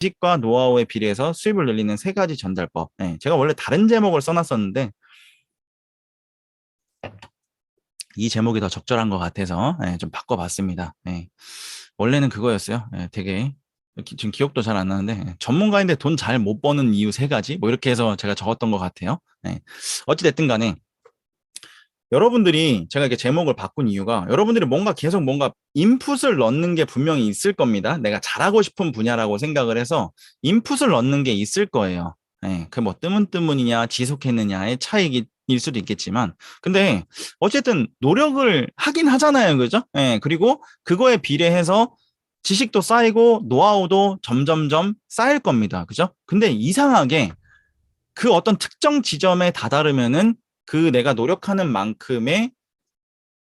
지식과 노하우에 비례해서 수입을 늘리는 세 가지 전달법. 예, 제가 원래 다른 제목을 써놨었는데 이 제목이 더 적절한 것 같아서 좀 바꿔봤습니다. 예, 원래는 그거였어요. 예, 되게 지금 기억도 잘 안 나는데 전문가인데 돈 잘 못 버는 이유 세 가지 뭐 이렇게 해서 제가 적었던 것 같아요. 예, 어찌됐든 간에 여러분들이 제가 이렇게 제목을 바꾼 이유가 여러분들이 뭔가 계속 뭔가 인풋을 넣는 게 분명히 있을 겁니다. 내가 잘하고 싶은 분야라고 생각을 해서 인풋을 넣는 게 있을 거예요. 예, 그 뭐 뜨문뜨문이냐 지속했느냐의 차이일 수도 있겠지만 근데 어쨌든 노력을 하긴 하잖아요. 그죠? 예, 그리고 그거에 비례해서 지식도 쌓이고 노하우도 점점점 쌓일 겁니다. 그죠? 근데 이상하게 그 어떤 특정 지점에 다다르면은 그 내가 노력하는 만큼의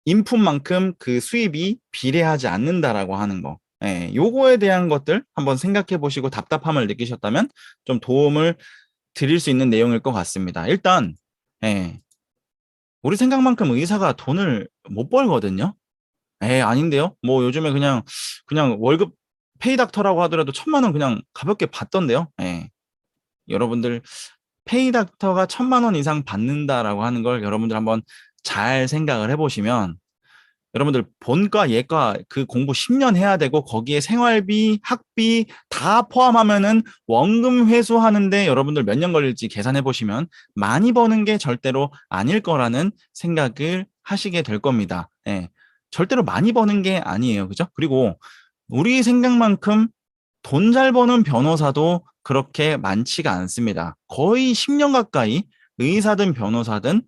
인풋만큼 그 수입이 비례하지 않는다라고 하는 거. 예, 요거에 대한 것들 한번 생각해 보시고 답답함을 느끼셨다면 좀 도움을 드릴 수 있는 내용일 것 같습니다. 일단, 예, 우리 생각만큼 의사가 돈을 못 벌거든요. 예, 아닌데요? 뭐 요즘에 그냥 월급 페이닥터라고 하더라도 1,000만 원 그냥 가볍게 받던데요. 예, 여러분들 페이닥터가 1,000만 원 이상 받는다라고 하는 걸 여러분들 한번 잘 생각을 해보시면 여러분들 본과 예과 그 공부 10년 해야 되고 거기에 생활비, 학비 다 포함하면은 원금 회수하는데 여러분들 몇 년 걸릴지 계산해 보시면 많이 버는 게 절대로 아닐 거라는 생각을 하시게 될 겁니다. 예. 절대로 많이 버는 게 아니에요. 그죠? 그리고 우리 생각만큼 돈 잘 버는 변호사도 그렇게 많지가 않습니다. 거의 10년 가까이 의사든 변호사든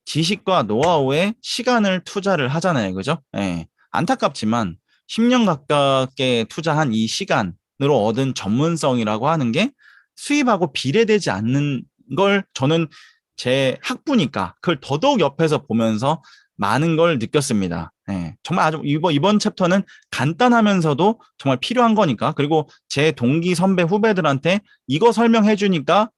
지식과 노하우에 시간을 투자를 하잖아요. 그죠? 예. 안타깝지만 10년 가깝게 투자한 이 시간으로 얻은 전문성이라고 하는 게 수입하고 비례되지 않는 걸 저는 제 학부니까 그걸 더더욱 옆에서 보면서 많은 걸 느꼈습니다. 예. 정말 아주 이번 챕터는 간단하면서도 정말 필요한 거니까. 그리고 제 동기 선배 후배들한테 이거 설명해 주니까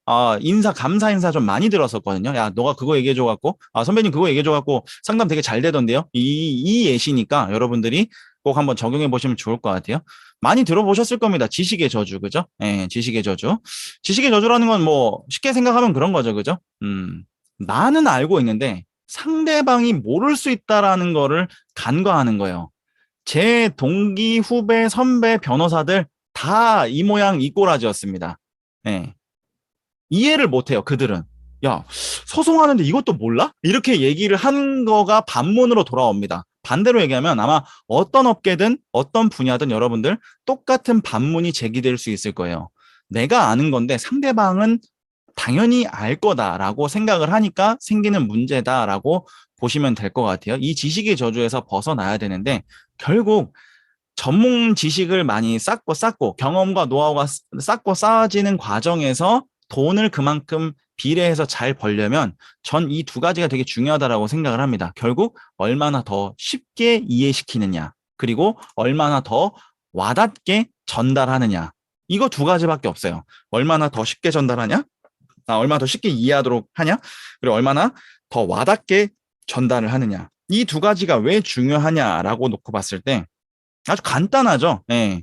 감사 인사 좀 많이 들었었거든요. 야, 너가 그거 얘기해 줘 갖고 선배님 그거 얘기해 줘 갖고 상담 되게 잘 되던데요. 이 예시니까 여러분들이 꼭 한번 적용해 보시면 좋을 것 같아요. 많이 들어보셨을 겁니다. 지식의 저주, 그죠? 예, 지식의 저주. 지식의 저주라는 건 뭐 쉽게 생각하면 그런 거죠, 그죠? 나는 알고 있는데 상대방이 모를 수 있다라는 거를 간과하는 거예요. 제 동기, 후배, 선배, 변호사들 다 이 모양 이 꼬라지였습니다. 예. 이해를 못해요, 그들은. 야, 소송하는데 이것도 몰라? 이렇게 얘기를 한 거가 반문으로 돌아옵니다. 반대로 얘기하면 아마 어떤 업계든 어떤 분야든 여러분들 똑같은 반문이 제기될 수 있을 거예요. 내가 아는 건데 상대방은 당연히 알 거다라고 생각을 하니까 생기는 문제다라고 보시면 될 것 같아요. 이 지식의 저주에서 벗어나야 되는데 결국 전문 지식을 많이 쌓고 경험과 노하우가 쌓고 쌓아지는 과정에서 돈을 그만큼 비례해서 잘 벌려면 전 이 두 가지가 되게 중요하다라고 생각을 합니다. 결국 얼마나 더 쉽게 이해시키느냐, 그리고 얼마나 더 와닿게 전달하느냐. 이거 두 가지밖에 없어요. 얼마나 더 쉽게 전달하냐? 얼마나 더 쉽게 이해하도록 하냐? 그리고 얼마나 더 와닿게 전달을 하느냐. 이 두 가지가 왜 중요하냐라고 놓고 봤을 때 아주 간단하죠. 예.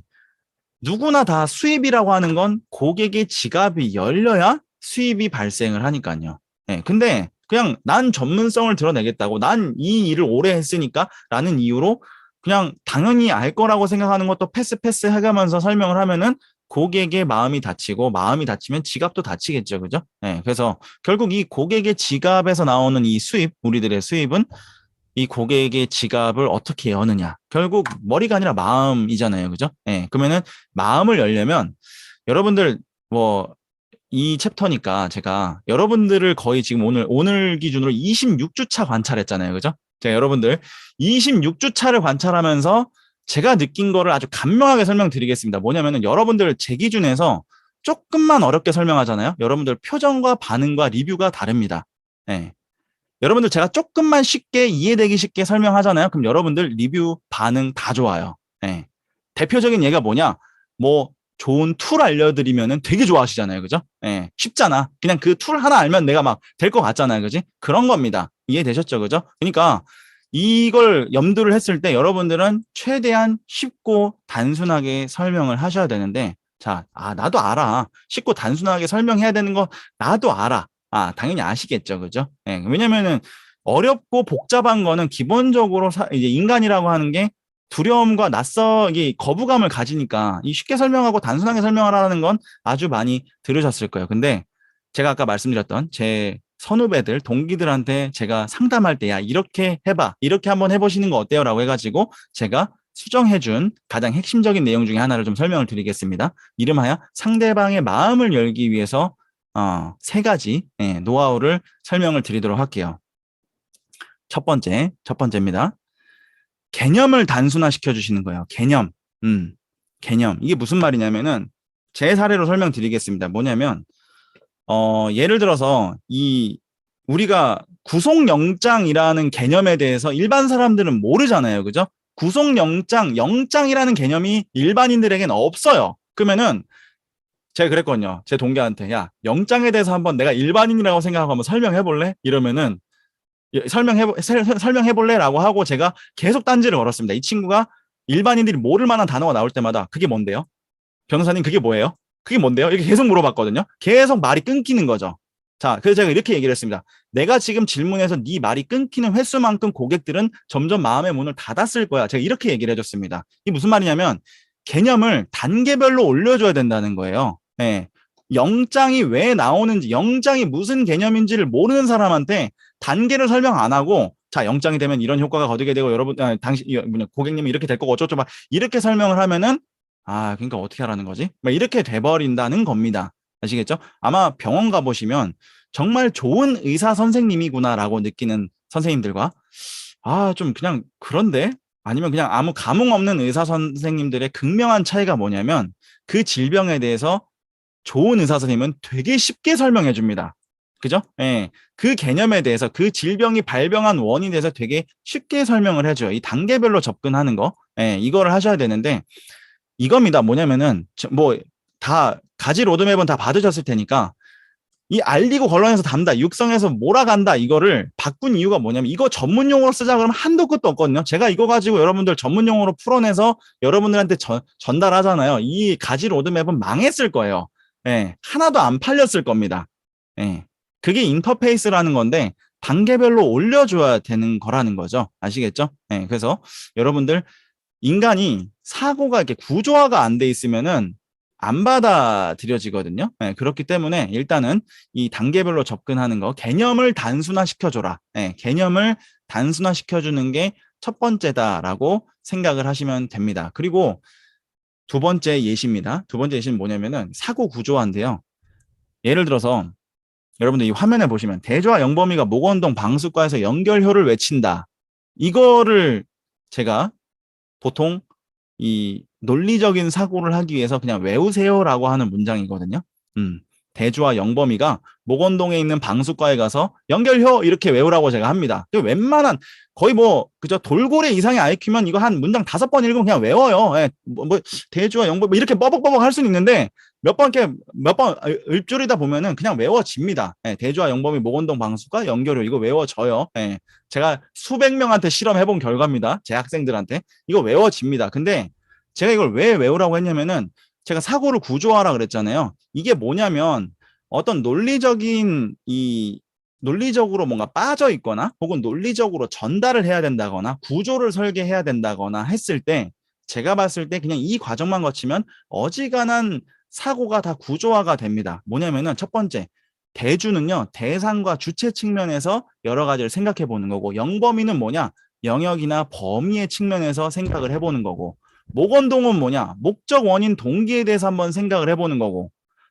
누구나 다 수입이라고 하는 건 고객의 지갑이 열려야 수입이 발생을 하니까요. 예. 근데 그냥 난 전문성을 드러내겠다고 난 이 일을 오래 했으니까 라는 이유로 그냥 당연히 알 거라고 생각하는 것도 패스 해가면서 설명을 하면은 고객의 마음이 다치고 마음이 다치면 지갑도 다치겠죠. 그죠? 예. 그래서 결국 이 고객의 지갑에서 나오는 이 수입, 우리들의 수입은 이 고객의 지갑을 어떻게 여느냐. 결국 머리가 아니라 마음이잖아요. 그죠? 예. 그러면은 마음을 열려면 여러분들 뭐 이 챕터니까 제가 여러분들을 거의 지금 오늘 기준으로 26주 차 관찰했잖아요. 그죠? 제가 여러분들 26주 차를 관찰하면서 제가 느낀 거를 아주 간명하게 설명드리겠습니다. 뭐냐면은 여러분들 제 기준에서 조금만 어렵게 설명하잖아요. 여러분들 표정과 반응과 리뷰가 다릅니다. 예. 여러분들 제가 조금만 쉽게 이해되기 쉽게 설명하잖아요. 그럼 여러분들 리뷰 반응 다 좋아요. 예. 대표적인 예가 뭐냐? 뭐 좋은 툴 알려드리면은 되게 좋아하시잖아요. 그죠? 예. 쉽잖아. 그냥 그 툴 하나 알면 내가 막 될 것 같잖아요. 그지? 그런 겁니다. 이해되셨죠? 그죠? 그러니까 이걸 염두를 했을 때 여러분들은 최대한 쉽고 단순하게 설명을 하셔야 되는데 자, 나도 알아. 쉽고 단순하게 설명해야 되는 거 나도 알아. 당연히 아시겠죠. 그죠? 예, 왜냐면은 어렵고 복잡한 거는 기본적으로 이제 인간이라고 하는 게 두려움과 이게 거부감을 가지니까 이 쉽게 설명하고 단순하게 설명하라는 건 아주 많이 들으셨을 거예요. 근데 제가 아까 말씀드렸던 제 선후배들, 동기들한테 제가 상담할 때, 야, 이렇게 해봐. 이렇게 한번 해보시는 거 어때요? 라고 해가지고 제가 수정해준 가장 핵심적인 내용 중에 하나를 좀 설명을 드리겠습니다. 이름하여 상대방의 마음을 열기 위해서 세 가지 노하우를 설명을 드리도록 할게요. 첫 번째입니다. 개념을 단순화시켜 주시는 거예요. 개념. 이게 무슨 말이냐면은 제 사례로 설명드리겠습니다. 뭐냐면 예를 들어서 우리가 구속영장이라는 개념에 대해서 일반 사람들은 모르잖아요. 그죠? 영장이라는 개념이 일반인들에게는 없어요. 그러면은 제가 그랬거든요. 제 동기한테, 야, 영장에 대해서 한번 내가 일반인이라고 생각하고 한번 설명해 볼래? 이러면은 설명해 볼래라고 하고 제가 계속 딴지를 걸었습니다. 이 친구가 일반인들이 모를 만한 단어가 나올 때마다 그게 뭔데요? 변호사님 그게 뭐예요? 그게 뭔데요? 이렇게 계속 물어봤거든요. 계속 말이 끊기는 거죠. 자, 그래서 제가 이렇게 얘기를 했습니다. 내가 지금 질문해서 네 말이 끊기는 횟수만큼 고객들은 점점 마음의 문을 닫았을 거야. 제가 이렇게 얘기를 해줬습니다. 이게 무슨 말이냐면 개념을 단계별로 올려줘야 된다는 거예요. 예. 영장이 왜 나오는지, 영장이 무슨 개념인지를 모르는 사람한테 단계를 설명 안 하고, 자, 영장이 되면 이런 효과가 거두게 되고, 여러분, 고객님이 이렇게 될 거고, 어쩌고, 막 이렇게 설명을 하면은, 그러니까 어떻게 하라는 거지? 막 이렇게 돼버린다는 겁니다. 아시겠죠? 아마 병원 가보시면 정말 좋은 의사 선생님이구나라고 느끼는 선생님들과, 좀 그냥 그런데? 아니면 그냥 아무 감흥 없는 의사 선생님들의 극명한 차이가 뭐냐면, 그 질병에 대해서 좋은 의사 선생님은 되게 쉽게 설명해 줍니다. 그죠? 예. 그 개념에 대해서 그 질병이 발병한 원인에 대해서 되게 쉽게 설명을 해줘요. 이 단계별로 접근하는 거. 예, 이거를 하셔야 되는데, 이겁니다. 뭐냐면은, 다, 가지 로드맵은 다 받으셨을 테니까, 이 알리고 걸러내서 담다, 육성해서 몰아간다, 이거를 바꾼 이유가 뭐냐면, 이거 전문 용어로 쓰자 그러면 한도 끝도 없거든요. 제가 이거 가지고 여러분들 전문 용어로 풀어내서 여러분들한테 전달하잖아요. 이 가지 로드맵은 망했을 거예요. 예, 하나도 안 팔렸을 겁니다. 예. 그게 인터페이스라는 건데, 단계별로 올려줘야 되는 거라는 거죠. 아시겠죠? 예, 그래서 여러분들, 인간이 사고가 이렇게 구조화가 안 돼 있으면은 안 받아들여지거든요. 네, 그렇기 때문에 일단은 이 단계별로 접근하는 거, 개념을 단순화시켜줘라. 네, 개념을 단순화시켜주는 게 첫 번째다라고 생각을 하시면 됩니다. 그리고 두 번째 예시입니다. 두 번째 예시는 뭐냐면은 사고 구조화인데요. 예를 들어서 여러분들 이 화면에 보시면 대조와 영범이가 목원동 방수과에서 연결효를 외친다. 이거를 제가 보통 이 논리적인 사고를 하기 위해서 그냥 외우세요라고 하는 문장이거든요. 대주와 영범이가 목원동에 있는 방수과에 가서 연결효 이렇게 외우라고 제가 합니다. 웬만한 거의 그저 돌고래 이상의 IQ면 이거 한 문장 5번 읽으면 그냥 외워요. 예, 대주와 영범 이렇게 뻐벅뻐벅 할 수는 있는데 몇 번 읊조리다 보면은 그냥 외워집니다. 예, 대주와 영범이 목원동 방수과 연결효 이거 외워져요. 예, 제가 수백 명한테 실험해본 결과입니다. 제 학생들한테 이거 외워집니다. 근데 제가 이걸 왜 외우라고 했냐면은 제가 사고를 구조화라 그랬잖아요. 이게 뭐냐면 어떤 논리적으로 뭔가 빠져 있거나 혹은 논리적으로 전달을 해야 된다거나 구조를 설계해야 된다거나 했을 때 제가 봤을 때 그냥 이 과정만 거치면 어지간한 사고가 다 구조화가 됩니다. 뭐냐면은 첫 번째, 대주는요, 대상과 주체 측면에서 여러 가지를 생각해 보는 거고, 영범위는 뭐냐? 영역이나 범위의 측면에서 생각을 해보는 거고, 목원동은 뭐냐? 목적, 원인, 동기에 대해서 한번 생각을 해보는 거고,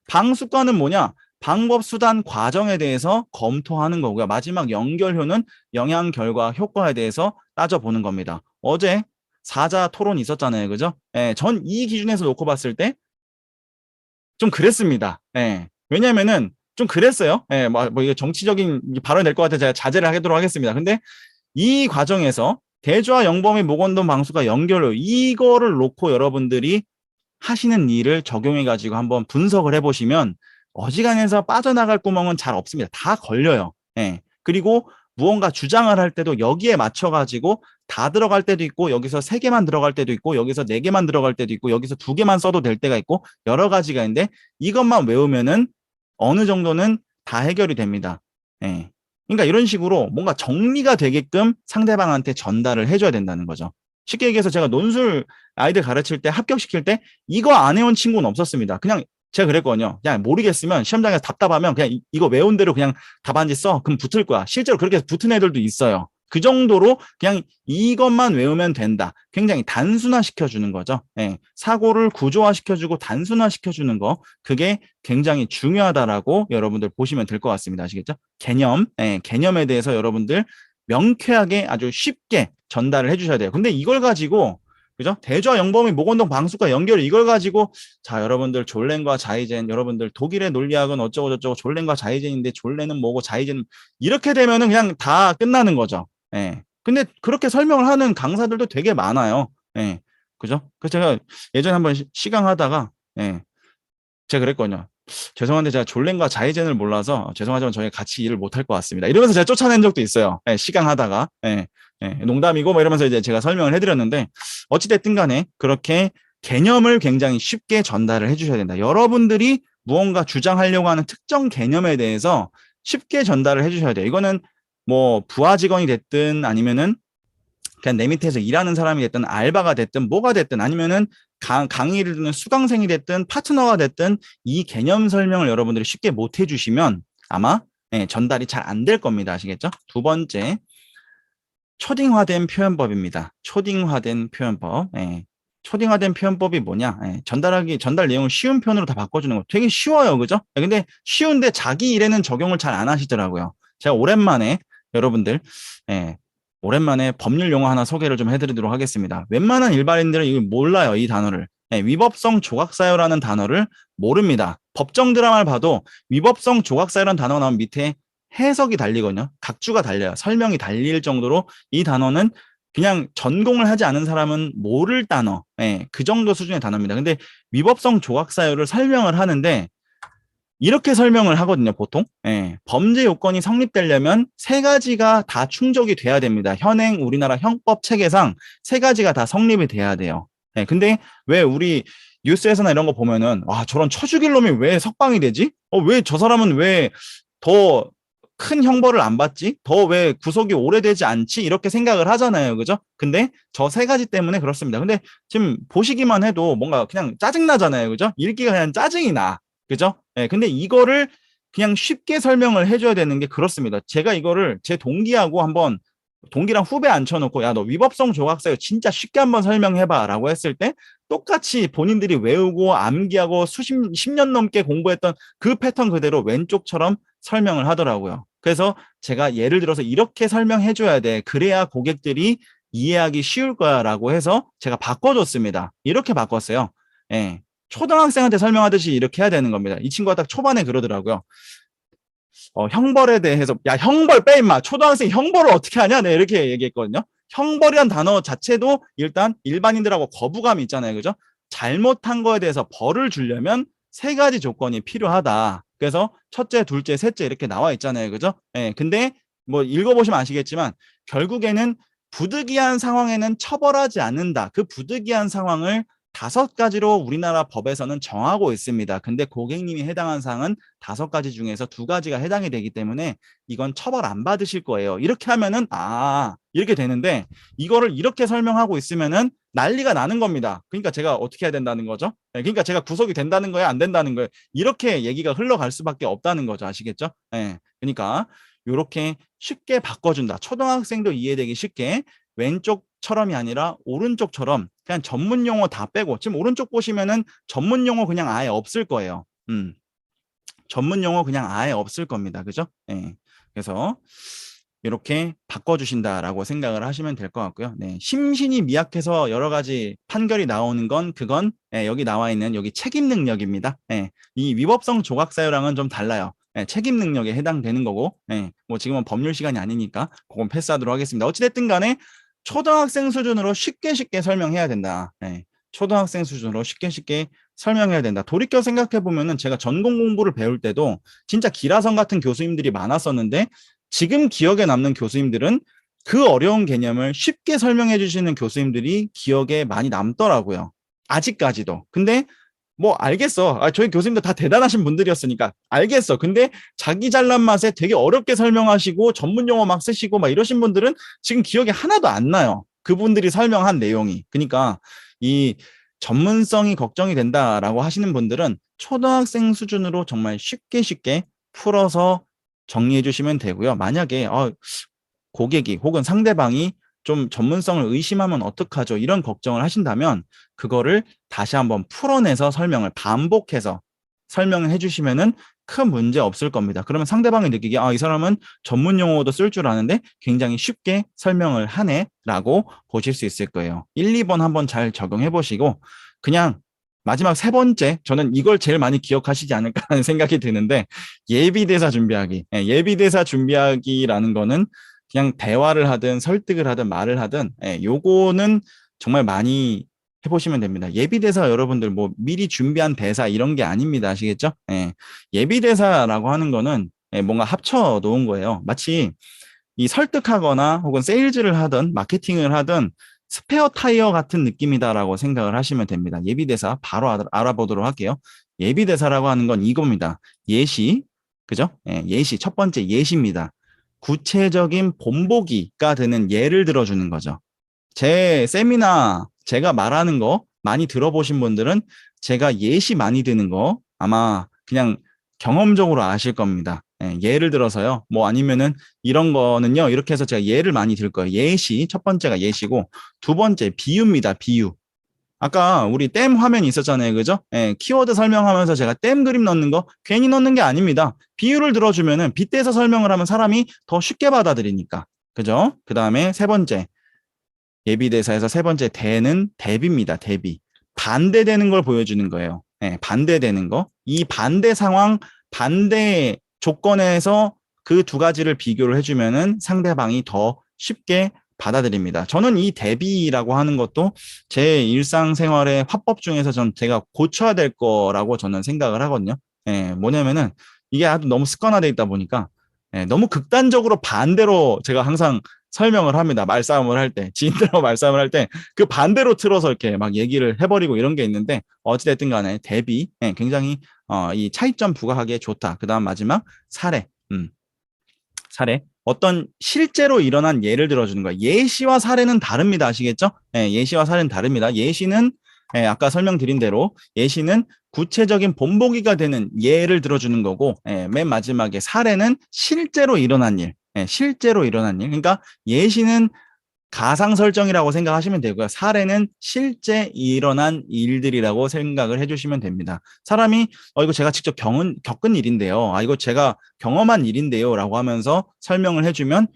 방수과는 뭐냐? 방법, 수단, 과정에 대해서 검토하는 거고요. 마지막 연결효는 영향, 결과, 효과에 대해서 따져보는 겁니다. 어제 사자 토론 있었잖아요. 그죠? 예, 전 이 기준에서 놓고 봤을 때 좀 그랬습니다. 예, 왜냐면은 좀 그랬어요. 예, 이게 정치적인 발언이 될 것 같아서 제가 자제를 하도록 하겠습니다. 근데 이 과정에서 대주와 영범의 목원동 방수가 연결을 이거를 놓고 여러분들이 하시는 일을 적용해 가지고 한번 분석을 해보시면 어지간해서 빠져나갈 구멍은 잘 없습니다. 다 걸려요. 예. 그리고 무언가 주장을 할 때도 여기에 맞춰가지고 다 들어갈 때도 있고, 여기서 3개만 들어갈 때도 있고, 여기서 4개만 들어갈 때도 있고, 여기서 2개만 써도 될 때가 있고, 여러 가지가 있는데, 이것만 외우면은 어느 정도는 다 해결이 됩니다. 예. 그러니까 이런 식으로 뭔가 정리가 되게끔 상대방한테 전달을 해줘야 된다는 거죠. 쉽게 얘기해서 제가 논술 아이들 가르칠 때, 합격시킬 때 이거 안 해온 친구는 없었습니다. 그냥 제가 그랬거든요. 그냥 모르겠으면 시험장에서 답답하면 그냥 이거 외운 대로 그냥 답안지 써. 그럼 붙을 거야. 실제로 그렇게 해서 붙은 애들도 있어요. 그 정도로 그냥 이것만 외우면 된다. 굉장히 단순화시켜주는 거죠. 예, 사고를 구조화시켜주고 단순화시켜주는 거. 그게 굉장히 중요하다라고 여러분들 보시면 될 것 같습니다. 아시겠죠? 개념, 예, 개념에 대해서 여러분들 명쾌하게 아주 쉽게 전달을 해주셔야 돼요. 근데 이걸 가지고 그죠? 대좌 영범위 모건동 방수과 연결 이걸 가지고 자 여러분들 졸렌과 자이젠 여러분들 독일의 논리학은 어쩌고 저쩌고 졸렌과 자이젠인데 졸렌은 뭐고 자이젠은 이렇게 되면은 그냥 다 끝나는 거죠. 예. 근데 그렇게 설명을 하는 강사들도 되게 많아요. 예. 그죠? 그래서 제가 예전에 한번 시강하다가 예. 제가 그랬거든요. 죄송한데 제가 졸렌과 자이젠을 몰라서 죄송하지만 저희 같이 일을 못할 것 같습니다. 이러면서 제가 쫓아낸 적도 있어요. 예, 시강하다가. 예, 예, 농담이고 뭐 이러면서 이제 제가 설명을 해드렸는데 어찌됐든 간에 그렇게 개념을 굉장히 쉽게 전달을 해주셔야 된다. 여러분들이 무언가 주장하려고 하는 특정 개념에 대해서 쉽게 전달을 해주셔야 돼요. 이거는 뭐 부하 직원이 됐든 아니면은 그냥 내 밑에서 일하는 사람이 됐든 알바가 됐든 뭐가 됐든 아니면은 강의를 듣는 수강생이 됐든 파트너가 됐든 이 개념 설명을 여러분들이 쉽게 못 해주시면 아마 예, 전달이 잘 안 될 겁니다. 아시겠죠? 두 번째, 초딩화된 표현법입니다. 초딩화된 표현법. 예. 초딩화된 표현법이 뭐냐? 예. 전달 내용을 쉬운 표현으로 다 바꿔주는 거 되게 쉬워요. 그죠? 예, 근데 쉬운데 자기 일에는 적용을 잘 안 하시더라고요. 제가 오랜만에 여러분들, 예, 오랜만에 법률 용어 하나 소개를 좀 해드리도록 하겠습니다. 웬만한 일반인들은 이걸 몰라요. 이 단어를. 예, 위법성 조각사유라는 단어를 모릅니다. 법정 드라마를 봐도 위법성 조각사유라는 단어가 나오면 밑에 해석이 달리거든요. 각주가 달려요. 설명이 달릴 정도로 이 단어는 그냥 전공을 하지 않은 사람은 모를 단어. 예, 그 정도 수준의 단어입니다. 근데 위법성 조각사유를 설명을 하는데 이렇게 설명을 하거든요, 보통. 예, 범죄 요건이 성립되려면 세 가지가 다 충족이 돼야 됩니다. 현행 우리나라 형법 체계상 세 가지가 다 성립이 돼야 돼요. 예, 근데 왜 우리 뉴스에서나 이런 거 보면은 와, 저런 쳐 죽일 놈이 왜 석방이 되지? 왜 저 사람은 왜 더 큰 형벌을 안 받지? 더 왜 구속이 오래되지 않지? 이렇게 생각을 하잖아요. 그죠? 근데 저 세 가지 때문에 그렇습니다. 근데 지금 보시기만 해도 뭔가 그냥 짜증나잖아요. 그죠? 읽기가 그냥 짜증이 나. 그죠? 예, 근데 이거를 그냥 쉽게 설명을 해줘야 되는 게 그렇습니다. 제가 이거를 제 동기하고 한번 동기랑 후배 앉혀놓고 야, 너 위법성 조각사유 진짜 쉽게 한번 설명해봐 라고 했을 때 똑같이 본인들이 외우고 암기하고 수십, 10년 넘게 공부했던 그 패턴 그대로 왼쪽처럼 설명을 하더라고요. 그래서 제가 예를 들어서 이렇게 설명해줘야 돼. 그래야 고객들이 이해하기 쉬울 거야 라고 해서 제가 바꿔줬습니다. 이렇게 바꿨어요. 예. 초등학생한테 설명하듯이 이렇게 해야 되는 겁니다. 이 친구가 딱 초반에 그러더라고요. 형벌에 대해서 야 형벌 빼 임마 초등학생 형벌을 어떻게 하냐 네 이렇게 얘기했거든요. 형벌이란 단어 자체도 일단 일반인들하고 거부감이 있잖아요. 그죠? 잘못한 거에 대해서 벌을 주려면 세 가지 조건이 필요하다. 그래서 첫째, 둘째, 셋째 이렇게 나와 있잖아요. 그죠? 예. 근데 뭐 읽어보시면 아시겠지만 결국에는 부득이한 상황에는 처벌하지 않는다. 그 부득이한 상황을 5가지로 우리나라 법에서는 정하고 있습니다. 근데 고객님이 해당한 사항은 5가지 중에서 2가지가 해당이 되기 때문에 이건 처벌 안 받으실 거예요. 이렇게 하면은 이렇게 되는데 이거를 이렇게 설명하고 있으면은 난리가 나는 겁니다. 그러니까 제가 어떻게 해야 된다는 거죠? 네, 그러니까 제가 구속이 된다는 거예요, 안 된다는 거예요. 이렇게 얘기가 흘러갈 수밖에 없다는 거죠. 아시겠죠? 네, 그러니까 이렇게 쉽게 바꿔준다. 초등학생도 이해되기 쉽게 왼쪽처럼이 아니라 오른쪽처럼 그냥 전문 용어 다 빼고 지금 오른쪽 보시면은 전문 용어 그냥 아예 없을 거예요. 전문 용어 그냥 아예 없을 겁니다. 그죠? 예. 그래서 이렇게 바꿔주신다라고 생각을 하시면 될 것 같고요. 네. 심신이 미약해서 여러 가지 판결이 나오는 건 그건 예, 여기 나와 있는 여기 책임 능력입니다. 예. 이 위법성 조각사유랑은 좀 달라요. 예, 책임 능력에 해당되는 거고, 예, 뭐 지금은 법률 시간이 아니니까 그건 패스하도록 하겠습니다. 어찌됐든 간에 초등학생 수준으로 쉽게 설명해야 된다. 예, 초등학생 수준으로 쉽게 설명해야 된다. 돌이켜 생각해 보면은 제가 전공 공부를 배울 때도 진짜 기라성 같은 교수님들이 많았었는데 지금 기억에 남는 교수님들은 그 어려운 개념을 쉽게 설명해 주시는 교수님들이 기억에 많이 남더라고요. 아직까지도. 근데 뭐 알겠어. 저희 교수님들 다 대단하신 분들이었으니까 알겠어. 근데 자기 잘난 맛에 되게 어렵게 설명하시고 전문 용어 막 쓰시고 막 이러신 분들은 지금 기억에 하나도 안 나요. 그분들이 설명한 내용이. 그러니까 이 전문성이 걱정이 된다라고 하시는 분들은 초등학생 수준으로 정말 쉽게 쉽게 풀어서 정리해 주시면 되고요. 만약에 고객이 혹은 상대방이 좀 전문성을 의심하면 어떡하죠? 이런 걱정을 하신다면 그거를 다시 한번 풀어내서 설명을 반복해서 설명을 해주시면은 큰 문제 없을 겁니다. 그러면 상대방이 느끼기에 이 사람은 전문 용어도 쓸 줄 아는데 굉장히 쉽게 설명을 하네라고 보실 수 있을 거예요. 1, 2번 한번 잘 적용해 보시고 그냥 마지막 세 번째, 저는 이걸 제일 많이 기억하시지 않을까 하는 생각이 드는데 예비대사 준비하기. 예비대사 준비하기라는 거는 그냥 대화를 하든 설득을 하든 말을 하든 요거는 정말 많이 해보시면 됩니다. 예비대사 여러분들 뭐 미리 준비한 대사 이런 게 아닙니다. 아시겠죠? 예비대사라고 하는 거는 뭔가 합쳐 놓은 거예요. 마치 이 설득하거나 혹은 세일즈를 하든 마케팅을 하든 스페어 타이어 같은 느낌이다라고 생각을 하시면 됩니다. 예비대사 바로 알아보도록 할게요. 예비대사라고 하는 건 이겁니다. 예시, 그죠? 예시, 첫 번째 예시입니다. 구체적인 본보기가 되는 예를 들어주는 거죠. 제 세미나 제가 말하는 거 많이 들어보신 분들은 제가 예시 많이 드는 거 아마 그냥 경험적으로 아실 겁니다. 예를 들어서요. 뭐 아니면은 이런 거는요. 이렇게 해서 제가 예를 많이 들 거예요. 예시 첫 번째가 예시고 두 번째 비유입니다. 비유. 아까 우리 댐 화면이 있었잖아요. 그죠? 키워드 설명하면서 제가 댐 그림 넣는 거 괜히 넣는 게 아닙니다. 비유를 들어주면은 빗대서 설명을 하면 사람이 더 쉽게 받아들이니까. 그죠? 그 다음에 세 번째. 예비대사에서 세 번째 대는 대비입니다. 대비. 반대되는 걸 보여주는 거예요. 반대되는 거. 이 반대 상황, 반대 조건에서 그 두 가지를 비교를 해주면은 상대방이 더 쉽게 받아들입니다. 저는 이 대비라고 하는 것도 제 일상생활의 화법 중에서 전 제가 고쳐야 될 거라고 저는 생각을 하거든요. 뭐냐면은 이게 아주 너무 습관화되어 있다 보니까 너무 극단적으로 반대로 제가 항상 설명을 합니다. 말싸움을 할 때, 지인들하고 말싸움을 할 때 그 반대로 틀어서 이렇게 막 얘기를 해버리고 이런 게 있는데 어찌됐든 간에 대비 굉장히 이 차이점 부각하기에 좋다. 그 다음 마지막 사례. 사례. 어떤 실제로 일어난 예를 들어주는 거예요. 예시와 사례는 다릅니다. 아시겠죠? 예시와 사례는 다릅니다. 예시는 아까 설명드린 대로 예시는 구체적인 본보기가 되는 예를 들어주는 거고 맨 마지막에 사례는 실제로 일어난 일. 실제로 일어난 일. 그러니까 예시는 가상 설정이라고 생각하시면 되고요. 사례는 실제 일어난 일들이라고 생각을 해주시면 됩니다. 사람이 이거 제가 직접 겪은 일인데요. 이거 제가 경험한 일인데요. 라고 하면서 설명을 해주면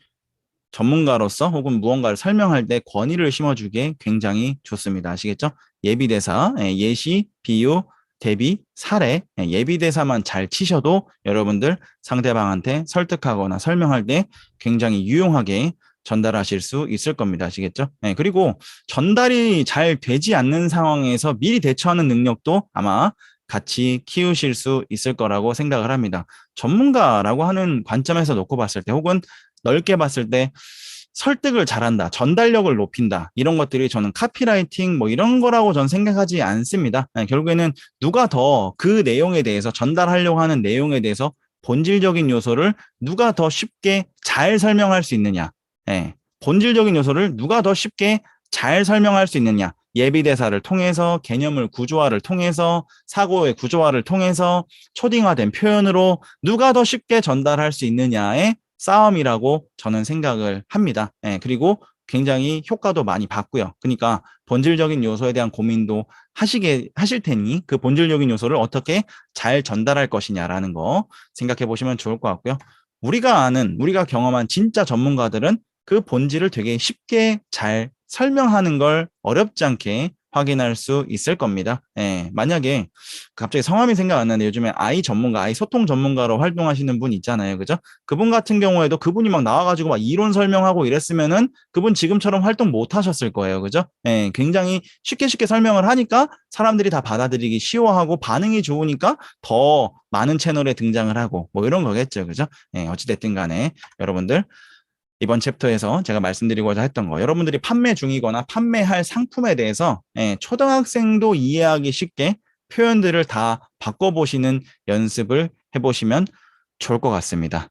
전문가로서 혹은 무언가를 설명할 때 권위를 심어주기에 굉장히 좋습니다. 아시겠죠? 예비대사, 예시, 비유, 대비, 사례, 예비대사만 잘 치셔도 여러분들 상대방한테 설득하거나 설명할 때 굉장히 유용하게 전달하실 수 있을 겁니다. 아시겠죠? 그리고 전달이 잘 되지 않는 상황에서 미리 대처하는 능력도 아마 같이 키우실 수 있을 거라고 생각을 합니다. 전문가라고 하는 관점에서 놓고 봤을 때 혹은 넓게 봤을 때 설득을 잘한다, 전달력을 높인다 이런 것들이 저는 카피라이팅 뭐 이런 거라고 저는 생각하지 않습니다. 결국에는 누가 더 그 내용에 대해서 전달하려고 하는 내용에 대해서 본질적인 요소를 누가 더 쉽게 잘 설명할 수 있느냐. 본질적인 요소를 누가 더 쉽게 잘 설명할 수 있느냐. 예비대사를 통해서 개념을 구조화를 통해서 사고의 구조화를 통해서 초딩화된 표현으로 누가 더 쉽게 전달할 수 있느냐의 싸움이라고 저는 생각을 합니다. 그리고 굉장히 효과도 많이 봤고요. 그러니까 본질적인 요소에 대한 고민도 하실 테니 그 본질적인 요소를 어떻게 잘 전달할 것이냐라는 거 생각해 보시면 좋을 것 같고요. 우리가 경험한 진짜 전문가들은 그 본질을 되게 쉽게 잘 설명하는 걸 어렵지 않게 확인할 수 있을 겁니다. 예, 만약에 갑자기 성함이 생각 안 나는데 요즘에 아이 전문가, 아이 소통 전문가로 활동하시는 분 있잖아요. 그죠? 그분 같은 경우에도 그분이 막 나와가지고 막 이론 설명하고 이랬으면은 그분 지금처럼 활동 못 하셨을 거예요. 그죠? 예, 굉장히 쉽게 쉽게 설명을 하니까 사람들이 다 받아들이기 쉬워하고 반응이 좋으니까 더 많은 채널에 등장을 하고 뭐 이런 거겠죠. 그죠? 예, 어찌됐든 간에 여러분들 이번 챕터에서 제가 말씀드리고자 했던 거 여러분들이 판매 중이거나 판매할 상품에 대해서 초등학생도 이해하기 쉽게 표현들을 다 바꿔보시는 연습을 해보시면 좋을 것 같습니다.